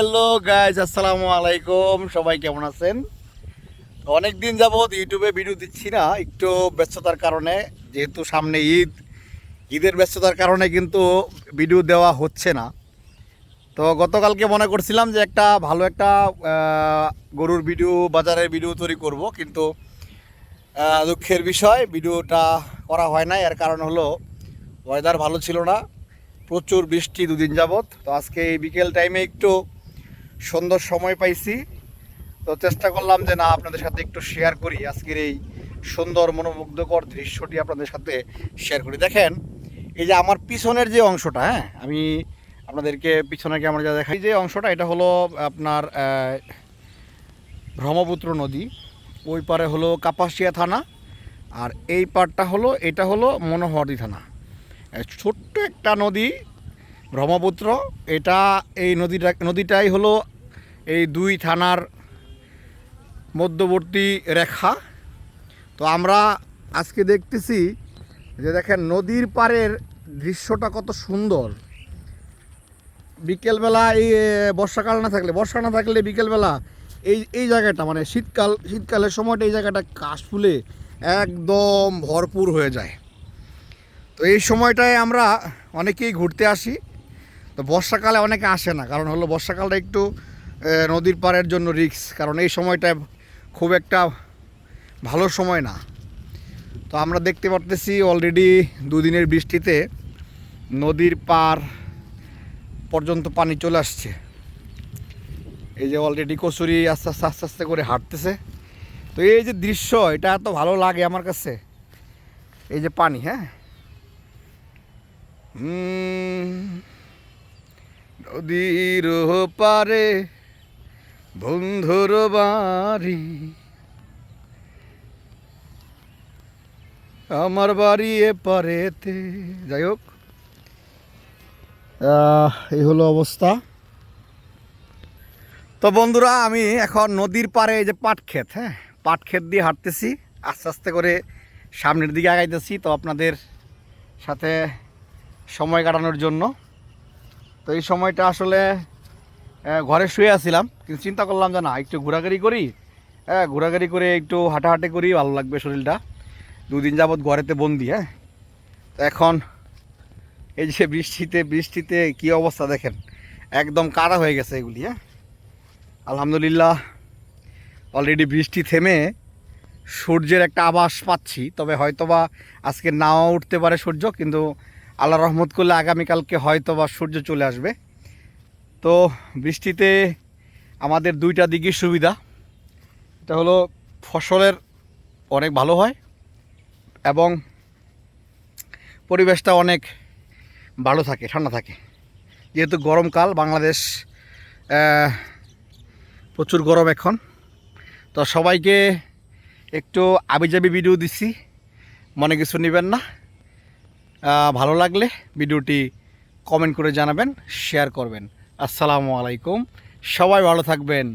Hello guys, আসসালামু আলাইকুম। সবাই কেমন আছেন? অনেক দিন যাবৎ ইউটিউবে ভিডিও দিচ্ছি না, একটু ব্যস্ততার কারণে। যেহেতু সামনে ঈদের ব্যস্ততার কারণে কিন্তু ভিডিও দেওয়া হচ্ছে না। তো গতকালকে মনে করছিলাম যে ভালো একটা গরুর ভিডিও, বাজারের ভিডিও তৈরি করব, কিন্তু দুঃখের বিষয় ভিডিওটা করা হয় না। এর কারণ হলো ওয়েদার ভালো ছিল না, প্রচুর বৃষ্টি দুদিন যাবৎ। তো আজকে এই বিকেল টাইমে একটু সুন্দর সময় পাইছি, তো চেষ্টা করলাম যে না, আপনাদের সাথে একটু শেয়ার করি, আজকের এই সুন্দর মনোমুগ্ধকর দৃশ্যটি আপনাদের সাথে শেয়ার করি। দেখেন, এই যে আমার পিছনের যে অংশটা, আমি আপনাদেরকে পিছনের ক্যামেরা যা দেখাই, যে অংশটা এটা হলো আপনার ব্রহ্মপুত্র নদী। ওই পারে হলো কাপাসিয়া থানা, আর এই পারটা হলো, এটা হলো মনোহরদী থানা। ছোট্ট একটা নদী ব্রহ্মপুত্র। এটা এই নদীটাই হলো এই দুই থানার মধ্যবর্তী রেখা। তো আমরা আজকে দেখতেছি যে দেখেন নদীর পাড়ের দৃশ্যটা কত সুন্দর। বিকেলবেলা এই বর্ষা না থাকলে বিকেলবেলা এই জায়গাটা, মানে শীতকালের সময়টা এই জায়গাটা কাশ ফুলে একদম ভরপুর হয়ে যায়। তো এই সময়টায় আমরা অনেকেই ঘুরতে আসি। তো বর্ষাকালে অনেকে আসে না, কারণ হলো বর্ষাকালটা একটু নদীর পাড়ের জন্য রিস্ক, কারণ এই সময়টায় খুব একটা ভালো সময় না। তো আমরা দেখতে পারতেছি অলরেডি দুদিনের বৃষ্টিতে নদীর পার পর্যন্ত পানি চলে আসছে। এই যে অলরেডি কচুরি আস্তে আস্তে আস্তে আস্তে করে হাঁটতেছে। তো এই যে দৃশ্য, এটা এত ভালো লাগে আমার কাছে। এই যে পানি, নদীর পারে বন্ধুর বাড়ি, আমার বাড়ি এ পারেতে। যাই হোক, এই হলো অবস্থা। তো বন্ধুরা, আমি এখন নদীর পাড়ে এই যে পাট ক্ষেত দিয়ে হাঁটতেছি, আস্তে আস্তে করে সামনের দিকে আগাইতেছি, তো আপনাদের সাথে সময় কাটানোর জন্য। তো এই সময়টা আসলে ঘরে শুয়ে আছিলাম, কিন্তু চিন্তা করলাম যে না, একটু ঘোরাঘুরি করি। ঘোরাঘুরি করে একটু হাঁটাহাঁটি করি, ভালো লাগবে শরীরটা। দুদিন যাবৎ ঘরেতে বন্দি। তো এখন এই যে বৃষ্টিতে কি অবস্থা দেখেন, একদম কাদা হয়ে গেছে এগুলি। আলহামদুলিল্লাহ, অলরেডি বৃষ্টি থেমে সূর্যের একটা আভাস পাচ্ছি। তবে হয়তোবা আজকে নাও উঠতে পারে সূর্য, কিন্তু আল্লাহ রহমত করলে আগামীকালকে হয়তোবা সূর্য চলে আসবে। তো বৃষ্টিতে আমাদের দুইটা দিকই সুবিধা। এটা হলো ফসলের অনেক ভালো হয়, এবং পরিবেশটা অনেক ভালো থাকে, ঠান্ডা থাকে। যেহেতু গরমকাল, বাংলাদেশ প্রচুর গরম এখন। তো সবাইকে একটু আবিজাবি ভিডিও দিচ্ছি, মনে কিছু নেবেন না। ভালো লাগলে ভিডিওটি কমেন্ট করে জানাবেন, শেয়ার করবেন। আসসালামু আলাইকুম, সবাই ভালো থাকবেন।